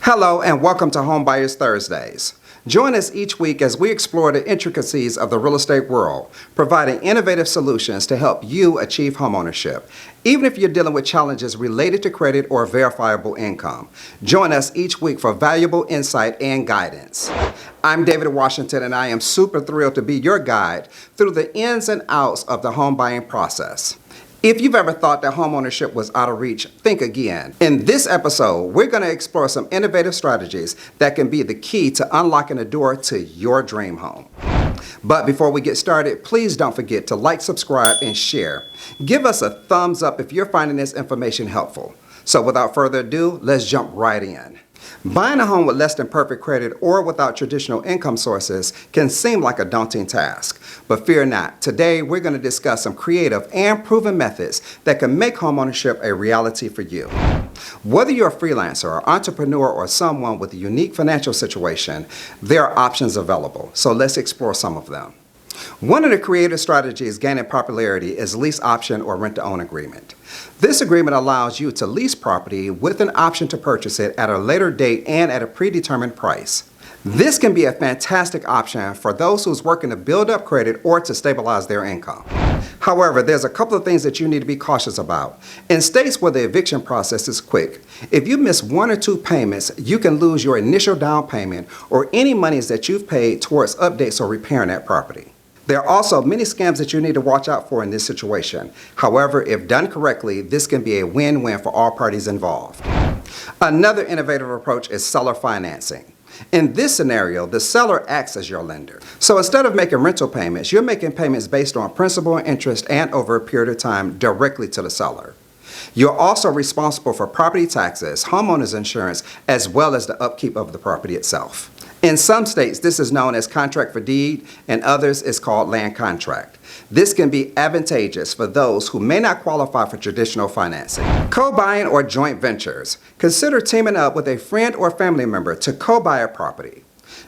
Hello and welcome to Home Buyers Thursdays. Join us each week as we explore the intricacies of the real estate world, providing innovative solutions to help you achieve homeownership, even if you're dealing with challenges related to credit or verifiable income. Join us each week for valuable insight and guidance. I'm David Washington, and I am super thrilled to be your guide through the ins and outs of the home buying process. If you've ever thought that homeownership was out of reach, think again. In this episode, we're going to explore some innovative strategies that can be the key to unlocking the door to your dream home. But before we get started, please don't forget to like, subscribe, and share. Give us a thumbs up if you're finding this information helpful. So without further ado, let's jump right in. Buying a home with less than perfect credit or without traditional income sources can seem like a daunting task. But fear not. Today, we're going to discuss some creative and proven methods that can make homeownership a reality for you. Whether you're a freelancer or entrepreneur or someone with a unique financial situation, there are options available. So let's explore some of them. One of the creative strategies gaining popularity is lease option or rent-to-own agreement. This agreement allows you to lease property with an option to purchase it at a later date and at a predetermined price. This can be a fantastic option for those who's working to build up credit or to stabilize their income. However, there's a couple of things that you need to be cautious about. In states where the eviction process is quick, if you miss one or two payments, you can lose your initial down payment or any monies that you've paid towards updates or repairing that property. There are also many scams that you need to watch out for in this situation. However, if done correctly, this can be a win-win for all parties involved. Another innovative approach is seller financing. In this scenario, the seller acts as your lender. So instead of making rental payments, you're making payments based on principal and interest and over a period of time directly to the seller. You're also responsible for property taxes, homeowners insurance, as well as the upkeep of the property itself. In some states, this is known as contract for deed, and others is called land contract. This can be advantageous for those who may not qualify for traditional financing. Co-buying or joint ventures. Consider teaming up with a friend or family member to co-buy a property.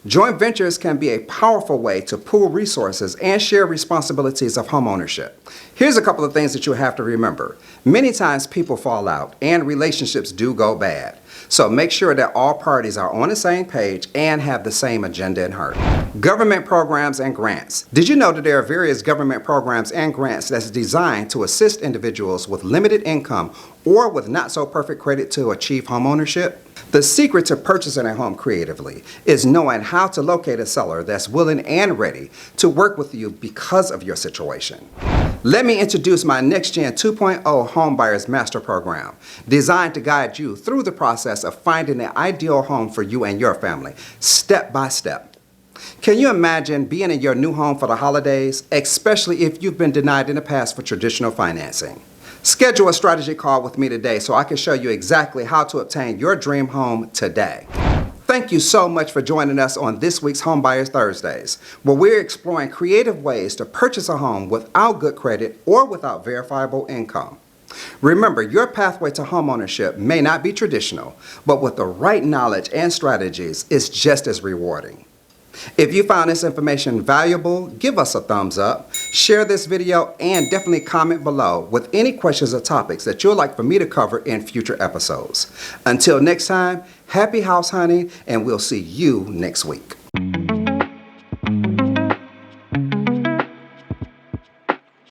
Joint ventures can be a powerful way to pool resources and share responsibilities of homeownership. Here's a couple of things that you have to remember. Many times people fall out and relationships do go bad. So make sure that all parties are on the same page and have the same agenda in heart. Government programs and grants. Did you know that there are various government programs and grants that's designed to assist individuals with limited income or with not so perfect credit to achieve homeownership? The secret to purchasing a home creatively is knowing how to locate a seller that's willing and ready to work with you because of your situation. Let me introduce my Next Gen 2.0 Home Buyers Master Program, designed to guide you through the process of finding the ideal home for you and your family, step by step. Can you imagine being in your new home for the holidays, especially if you've been denied in the past for traditional financing? Schedule a strategy call with me today so I can show you exactly how to obtain your dream home today. Thank you so much for joining us on this week's Home Buyers Thursdays, where we're exploring creative ways to purchase a home without good credit or without verifiable income. Remember, your pathway to homeownership may not be traditional, but with the right knowledge and strategies, it's just as rewarding. If you found this information valuable, give us a thumbs up, share this video, and definitely comment below with any questions or topics that you'd like for me to cover in future episodes. Until next time, happy house hunting, and we'll see you next week.